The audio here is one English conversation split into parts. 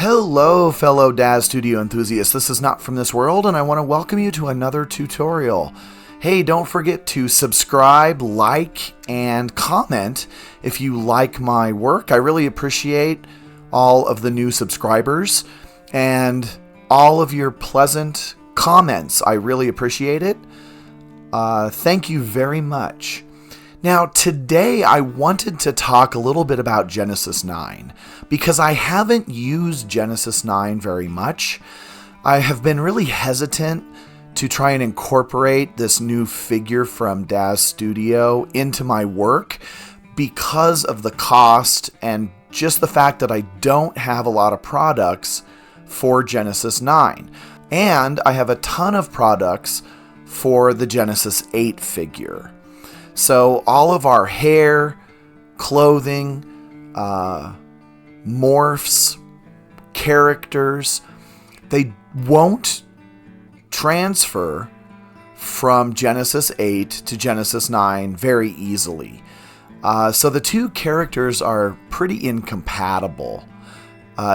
Hello, fellow Daz Studio enthusiasts. This is Not From This World, and I want to welcome you to another tutorial. Hey, don't forget to subscribe, like, and comment if you like my work. I really appreciate all of the new subscribers and all of your pleasant comments. I really appreciate it. Thank you very much. Now, today I wanted to talk a little bit about Genesis 9 because I haven't used Genesis 9 very much. I have been really hesitant to try and incorporate this new figure from Daz Studio into my work because of the cost and just the fact that I don't have a lot of products for Genesis 9. And I have a ton of products for the Genesis 8 figure. So all of our hair, clothing, morphs, characters, they won't transfer from Genesis 8 to Genesis 9 very easily. So the two characters are pretty incompatible.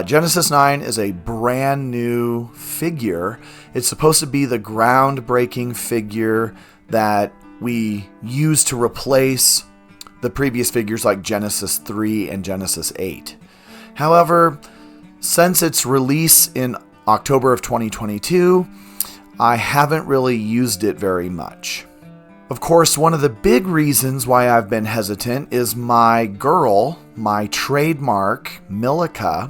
Genesis 9 is a brand new figure. It's supposed to be the groundbreaking figure that we use to replace the previous figures like Genesis 3 and Genesis 8. However, since its release in October of 2022, I haven't really used it very much. Of course, one of the big reasons why I've been hesitant is my girl, my trademark, Milica,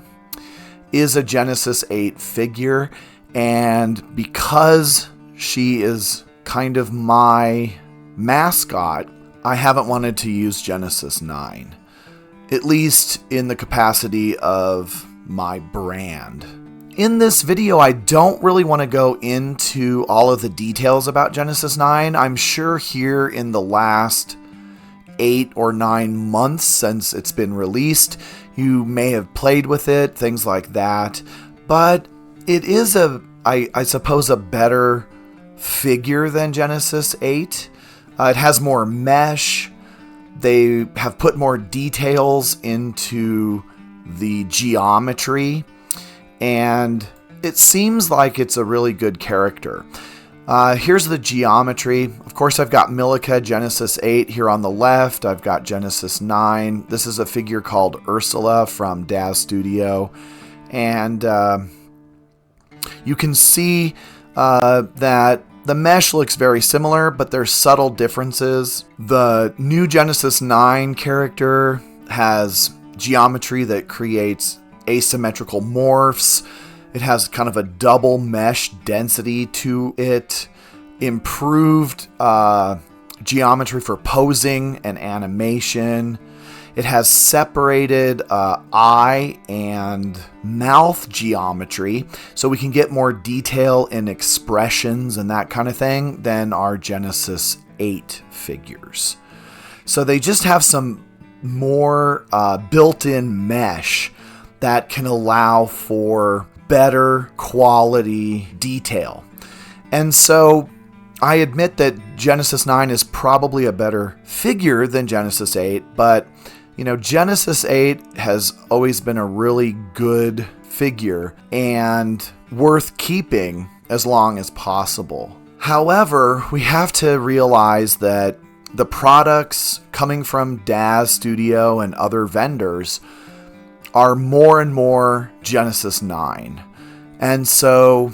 is a Genesis 8 figure, and because she is kind of my mascot, I haven't wanted to use Genesis 9, at least in the capacity of my brand. In this video, I don't really want to go into all of the details about Genesis 9. I'm sure here in the last 8 or 9 months since it's been released, you may have played with it, things like that. But it is I suppose, a better figure than Genesis 8. It has more mesh. They have put more details into the geometry, and it seems like it's a really good character. Here's the geometry. Of course, I've got Milica Genesis 8 here on the left. I've got Genesis 9. This is a figure called Ursula from Daz Studio, and you can see that the mesh looks very similar, but there's subtle differences. The new Genesis 9 character has geometry that creates asymmetrical morphs. It has kind of a double mesh density to it, improved geometry for posing and animation. It has separated eye and mouth geometry, so we can get more detail in expressions and that kind of thing than our Genesis 8 figures. So they just have some more built-in mesh that can allow for better quality detail. And so I admit that Genesis 9 is probably a better figure than Genesis 8, but Genesis 8 has always been a really good figure and worth keeping as long as possible. However, we have to realize that the products coming from Daz Studio and other vendors are more and more Genesis 9. And so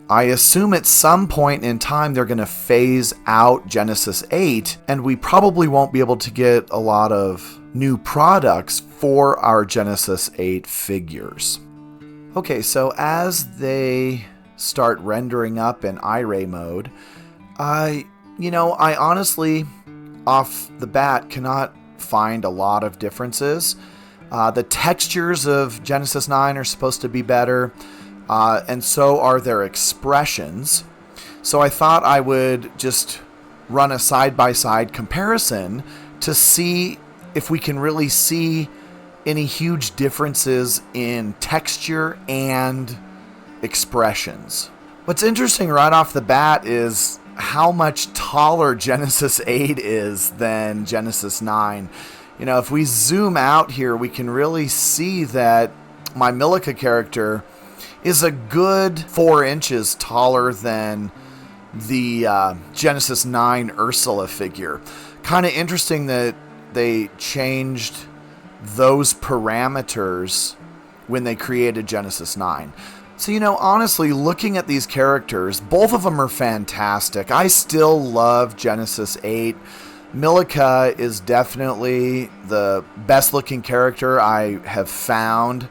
I assume at some point in time they're going to phase out Genesis 8, and we probably won't be able to get a lot of new products for our Genesis 8 figures. Okay, so as they start rendering up in iRay mode, I honestly, off the bat, cannot find a lot of differences. The textures of Genesis 9 are supposed to be better, and so are their expressions. So I thought I would just run a side-by-side comparison to see if we can really see any huge differences in texture and expressions. What's interesting right off the bat is how much taller Genesis 8 is than Genesis 9. If we zoom out here, we can really see that my Milica character is a good 4 inches taller than the Genesis 9 Ursula figure. Kind of interesting that they changed those parameters when they created Genesis 9. So, honestly, looking at these characters, both of them are fantastic. I still love Genesis 8. Milica is definitely the best looking character I have found,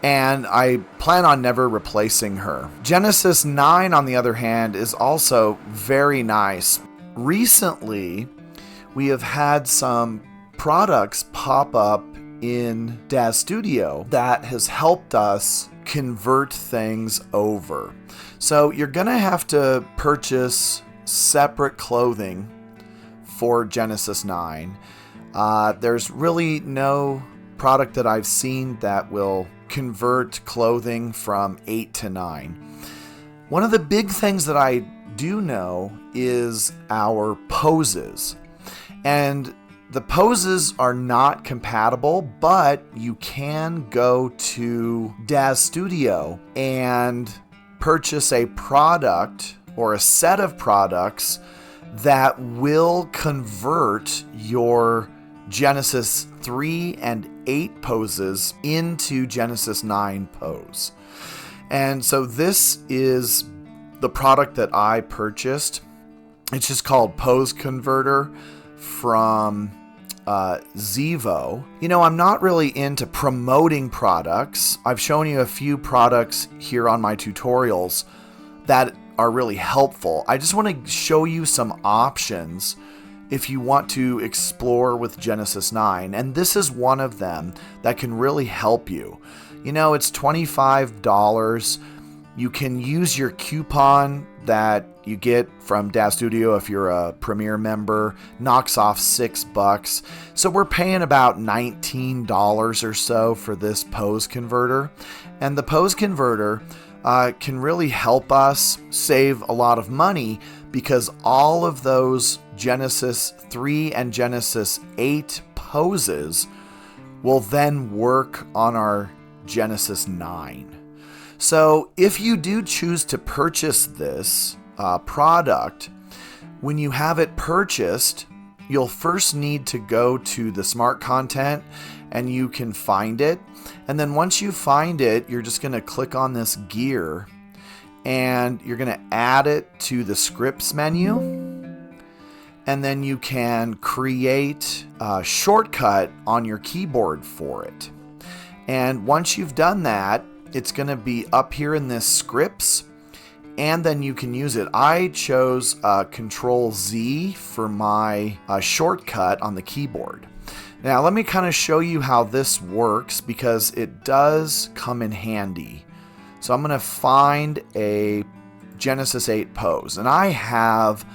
and I plan on never replacing her. Genesis 9, on the other hand, is also very nice. Recently, we have had some products pop up in Daz Studio that has helped us convert things over. So you're going to have to purchase separate clothing for Genesis 9. There's really no product that I've seen that will convert clothing from 8 to 9. One of the big things that I do know is our poses. And the poses are not compatible, but you can go to Daz Studio and purchase a product or a set of products that will convert your Genesis 3 and 8 poses into Genesis 9 pose. And so this is the product that I purchased. It's just called Pose Converter from Zevo. I'm not really into promoting products. I've shown you a few products here on my tutorials that are really helpful. I just want to show you some options if you want to explore with Genesis 9, and this is one of them that can really help you. It's $25. You can use your coupon that you get from Daz Studio if you're a Premier member, knocks off $6. So we're paying about $19 or so for this pose converter. And the pose converter can really help us save a lot of money because all of those Genesis 3 and Genesis 8 poses will then work on our Genesis 9. So if you do choose to purchase this product, when you have it purchased, you'll first need to go to the Smart Content and you can find it. And then once you find it, you're just going to click on this gear and you're going to add it to the scripts menu. And then you can create a shortcut on your keyboard for it. And once you've done that, it's going to be up here in this scripts, and then you can use it. I chose Control Z for my shortcut on the keyboard. Now let me kind of show you how this works because it does come in handy. So I'm going to find a Genesis 8 pose, and I have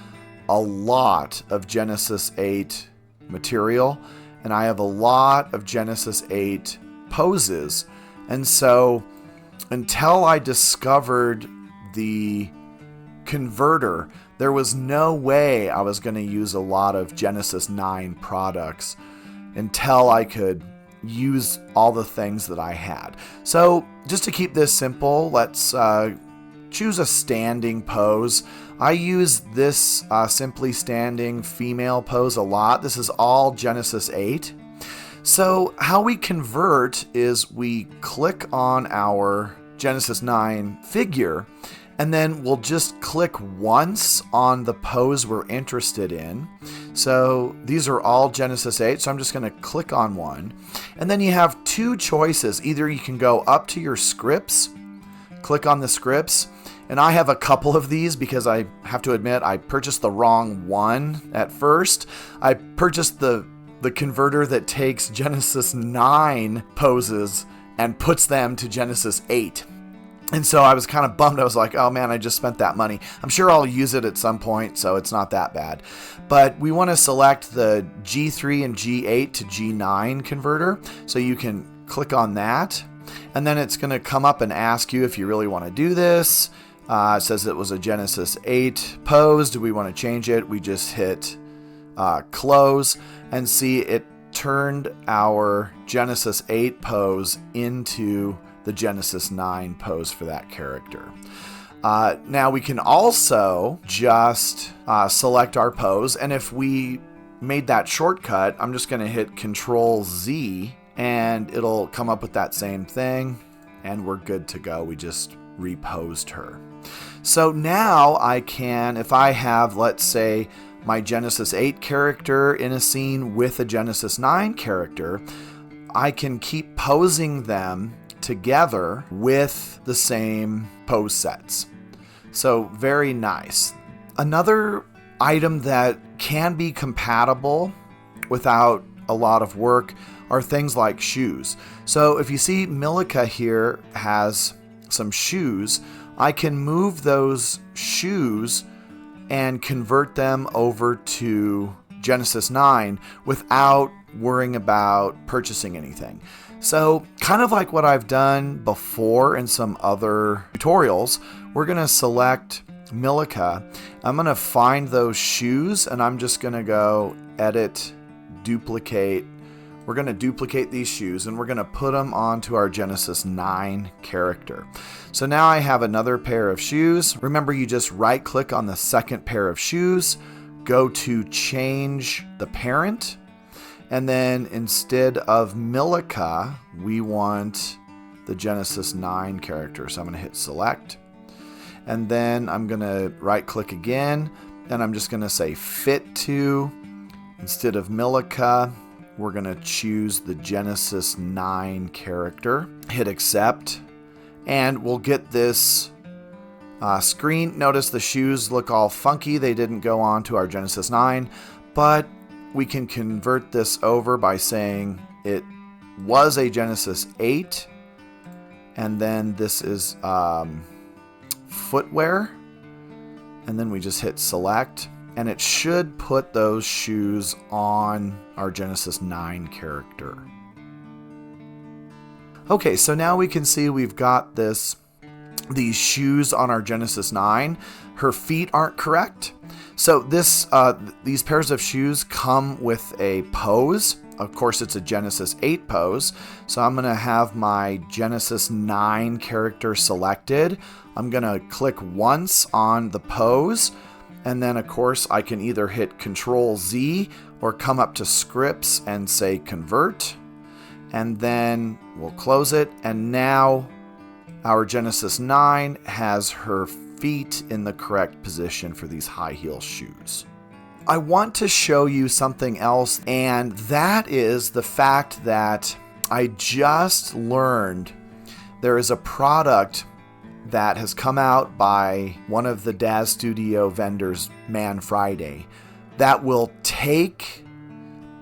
a lot of Genesis 8 material, and I have a lot of Genesis 8 poses, and so until I discovered the converter, there was no way I was going to use a lot of Genesis 9 products until I could use all the things that I had. So just to keep this simple, let's choose a standing pose. I use this simply standing female pose a lot. This is all Genesis 8. So how we convert is we click on our Genesis 9 figure, and then we'll just click once on the pose we're interested in. So these are all Genesis 8, so I'm just going to click on one. And then you have two choices. Either you can go up to your scripts, click on the scripts, and I have a couple of these because I have to admit I purchased the wrong one at first. I purchased the converter that takes Genesis 9 poses and puts them to Genesis 8. And so I was kind of bummed. I was like, oh man, I just spent that money. I'm sure I'll use it at some point, so it's not that bad. But we want to select the G3 and G8 to G9 converter. So you can click on that. And then it's going to come up and ask you if you really want to do this. It says it was a Genesis 8 pose. Do we want to change it? We just hit close, and see it turned our Genesis 8 pose into the Genesis 9 pose for that character. Now we can also just select our pose, and if we made that shortcut, I'm just going to hit Control Z and it'll come up with that same thing, and we're good to go. We just reposed her. So now I can, if I have, let's say, my Genesis 8 character in a scene with a Genesis 9 character, I can keep posing them together with the same pose sets. So very nice. Another item that can be compatible without a lot of work are things like shoes. So if you see Milica here has some shoes, I can move those shoes and convert them over to Genesis 9 without worrying about purchasing anything. So kind of like what I've done before in some other tutorials, we're going to select Milica. I'm going to find those shoes and I'm just going to go edit, duplicate. We're going to duplicate these shoes and we're going to put them onto our Genesis 9 character. So now I have another pair of shoes. Remember, you just right click on the second pair of shoes, go to change the parent, and then instead of Milica, we want the Genesis 9 character. So I'm going to hit select, and then I'm going to right click again, and I'm just going to say fit to. Instead of Milica, we're going to choose the Genesis 9 character, hit accept, and we'll get this screen. Notice the shoes look all funky. They didn't go on to our Genesis 9, but we can convert this over by saying it was a Genesis 8, and then this is footwear, and then we just hit select, and it should put those shoes on our Genesis 9 character. Okay, so now we can see we've got these shoes on our Genesis 9. Her feet aren't correct. So these pairs of shoes come with a pose. Of course, it's a Genesis 8 pose. So I'm going to have my Genesis 9 character selected. I'm going to click once on the pose. And then, of course, I can either hit Control Z or come up to scripts and say convert. And then we'll close it. And now our Genesis 9 has her feet in the correct position for these high heel shoes. I want to show you something else, and that is the fact that I just learned there is a product that has come out by one of the Daz Studio vendors, Man Friday, that will take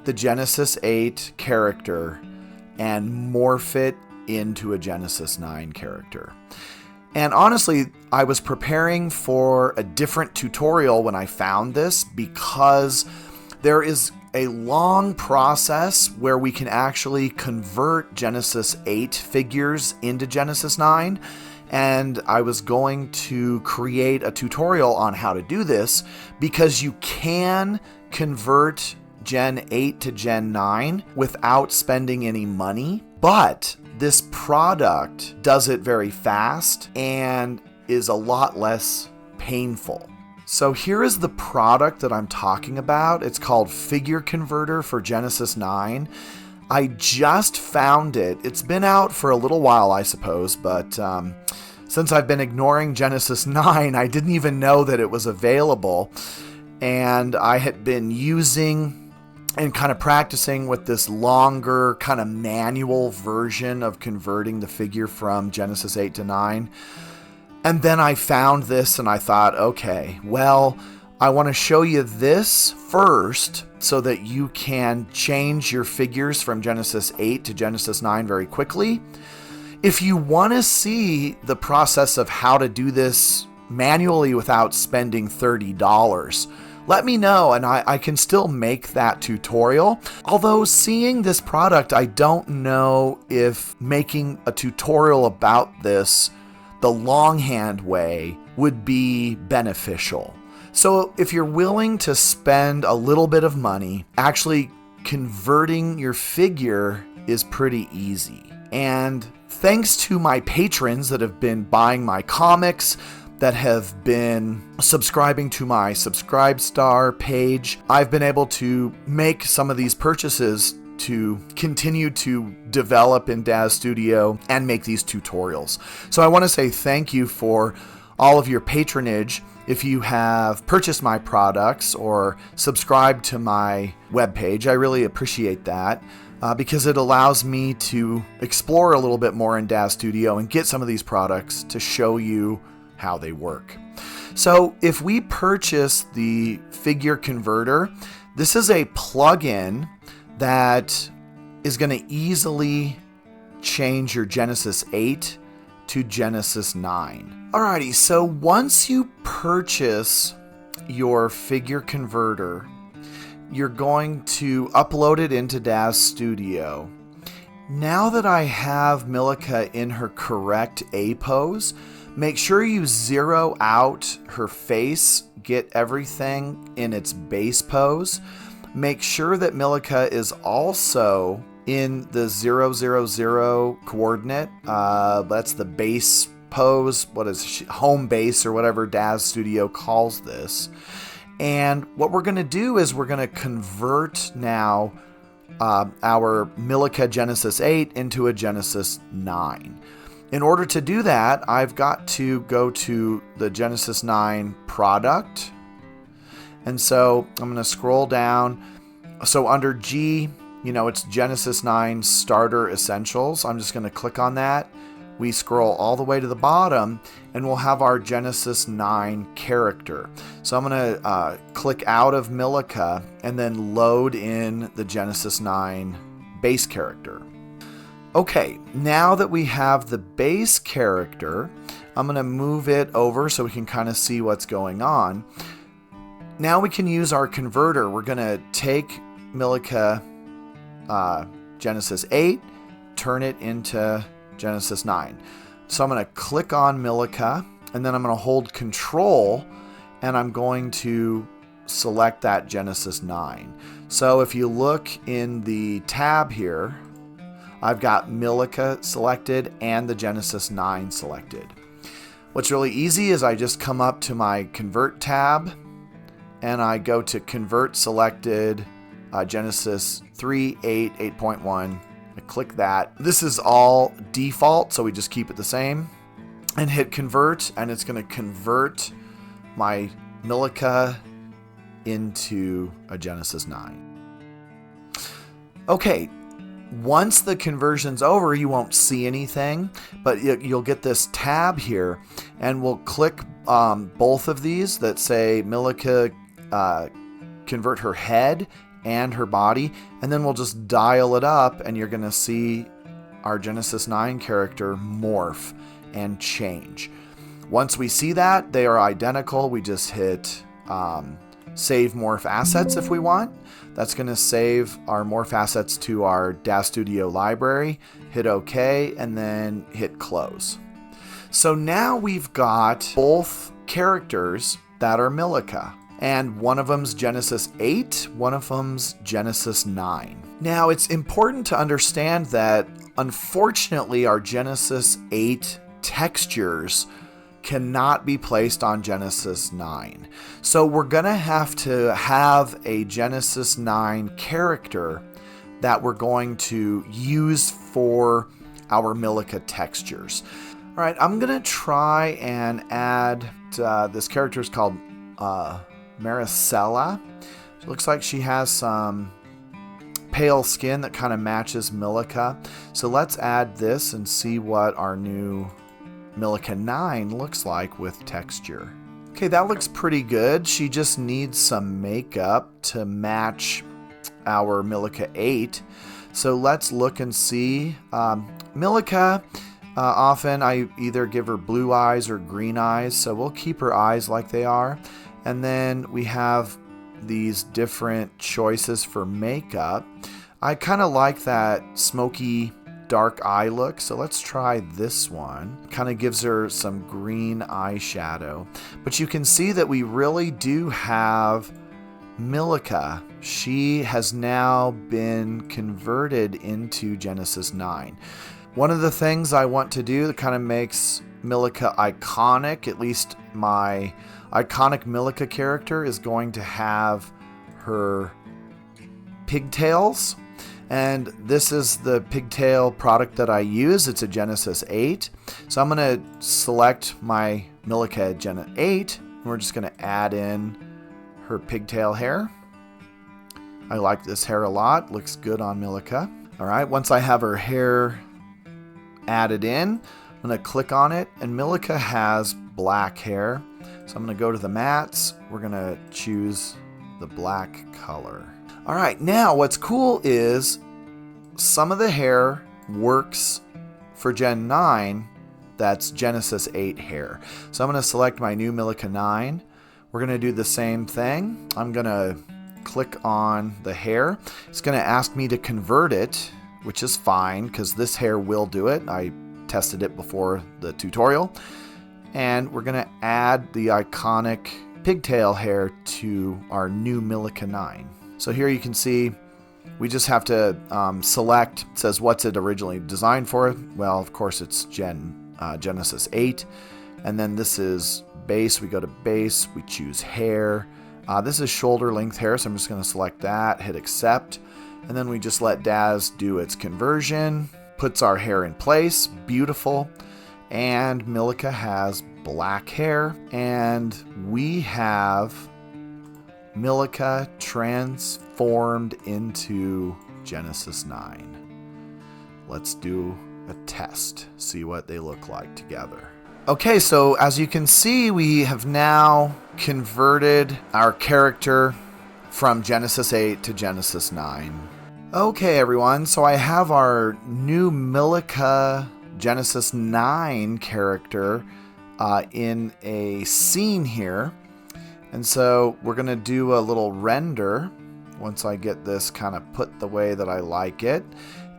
the Genesis 8 character and morph it into a Genesis 9 character. And honestly, I was preparing for a different tutorial when I found this, because there is a long process where we can actually convert Genesis 8 figures into Genesis 9. And I was going to create a tutorial on how to do this, because you can convert Gen 8 to Gen 9 without spending any money. But this product does it very fast and is a lot less painful. So here is the product that I'm talking about. It's called Figure Converter for Genesis 9. I just found it. It's been out for a little while, I suppose, but since I've been ignoring Genesis 9, I didn't even know that it was available. And I had been using and kind of practicing with this longer kind of manual version of converting the figure from Genesis 8 to 9. And then I found this and I thought, okay, well, I want to show you this first so that you can change your figures from Genesis 8 to Genesis 9 very quickly. If you want to see the process of how to do this manually without spending $30, let me know and I can still make that tutorial. Although seeing this product, I don't know if making a tutorial about this the longhand way would be beneficial. So if you're willing to spend a little bit of money, actually converting your figure is pretty easy. And thanks to my patrons that have been buying my comics, that have been subscribing to my Subscribestar page, I've been able to make some of these purchases to continue to develop in Daz Studio and make these tutorials. So I want to say thank you for all of your patronage. If you have purchased my products or subscribed to my webpage, I really appreciate that. Because it allows me to explore a little bit more in Daz Studio and get some of these products to show you how they work. So if we purchase the figure converter, this is a plugin that is going to easily change your Genesis 8 to Genesis 9. Alrighty, so once you purchase your figure converter, you're going to upload it into Daz Studio. Now that I have Milica in her correct A pose, make sure you zero out her face, get everything in its base pose. Make sure that Milica is also in the 000 coordinate. That's the base pose, home base or whatever Daz Studio calls this. And what we're going to do is we're going to convert now our Milica Genesis 8 into a Genesis 9. In order to do that, I've got to go to the Genesis 9 product. And so I'm going to scroll down. So under G, it's Genesis 9 Starter Essentials. I'm just going to click on that. We scroll all the way to the bottom and we'll have our Genesis 9 character. So I'm going to click out of Milica and then load in the Genesis 9 base character. Okay, now that we have the base character, I'm going to move it over so we can kind of see what's going on. Now we can use our converter. We're going to take Milica Genesis 8, turn it into Genesis 9. So I'm going to click on Milica, and then I'm going to hold Control, and I'm going to select that Genesis 9. So if you look in the tab here, I've got Milica selected and the Genesis 9 selected. What's really easy is I just come up to my Convert tab, and I go to Convert Selected Genesis 3, 8, 8.1. I click that. This is all default, so we just keep it the same. And hit Convert, and it's going to convert my Milica into a Genesis 9. Okay, once the conversion's over, you won't see anything, but you'll get this tab here, and we'll click both of these that say Milica convert her head and her body, and then we'll just dial it up, and you're going to see our Genesis 9 character morph and change. Once we see that they are identical, we just hit Save Morph Assets if we want. That's going to save our morph assets to our Daz Studio library. Hit OK, and then hit Close. So now we've got both characters that are Milica. And one of them's Genesis 8, one of them's Genesis 9. Now, it's important to understand that, unfortunately, our Genesis 8 textures cannot be placed on Genesis 9. So we're going to have a Genesis 9 character that we're going to use for our Milica textures. All right, I'm going to try and add, this character is called Maricela. It looks like she has some pale skin that kind of matches Milica. So let's add this and see what our new Milica 9 looks like with texture. Okay, that looks pretty good. She just needs some makeup to match our Milica 8. So let's look and see. Milica, often I either give her blue eyes or green eyes, so we'll keep her eyes like they are. And then we have these different choices for makeup. I kind of like that smoky dark eye look, so let's try this one. Kind of gives her some green eyeshadow. But you can see that we really do have Milica. She has now been converted into Genesis 9. One of the things I want to do that kind of makes Milica iconic, at least my iconic Milica character, is going to have her pigtails. And this is the pigtail product that I use. It's a Genesis 8. So I'm going to select my Milica Gen 8. And we're just going to add in her pigtail hair. I like this hair a lot. Looks good on Milica. All right, once I have her hair added in, I'm going to click on it, and Milica has black hair. So I'm going to go to the mats. We're going to choose the black color. All right, now what's cool is some of the hair works for Gen 9. That's Genesis 8 hair. So I'm going to select my new Milica 9. We're going to do the same thing. I'm going to click on the hair. It's going to ask me to convert it, which is fine because this hair will do it. I tested it before the tutorial. And we're going to add the iconic pigtail hair to our new Milica 9. So here you can see we just have to select. It says what's it originally designed for. Well, of course it's Genesis 8. And then this is base. We go to base. We choose hair. This is shoulder length hair, so I'm just going to select that, hit accept. And then we just let Daz do its conversion. Puts our hair in place. Beautiful. And Milica has black hair. And we have Milica transformed into Genesis 9. Let's do a test. See what they look like together. Okay, so as you can see, we have now converted our character from Genesis 8 to Genesis 9. Okay, everyone, so I have our new Milica Genesis 9 character in a scene here. And so we're going to do a little render once I get this kind of put the way that I like it.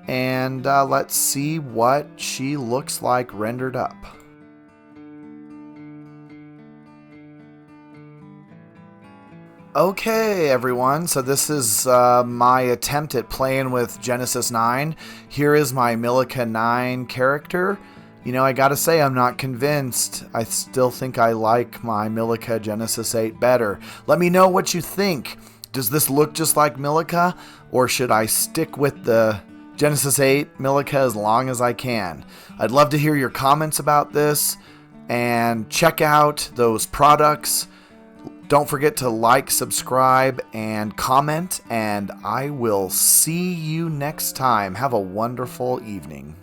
And let's see what she looks like rendered up. Okay, everyone, so this is my attempt at playing with Genesis 9. Here is my Milica 9 character. You know, I gotta say, I'm not convinced. I still think I like my Milica Genesis 8 better. Let me know what you think. Does this look just like Milica, or should I stick with the Genesis 8 Milica as long as I can? I'd love to hear your comments about this, and check out those products. Don't forget to like, subscribe, and comment, and I will see you next time. Have a wonderful evening.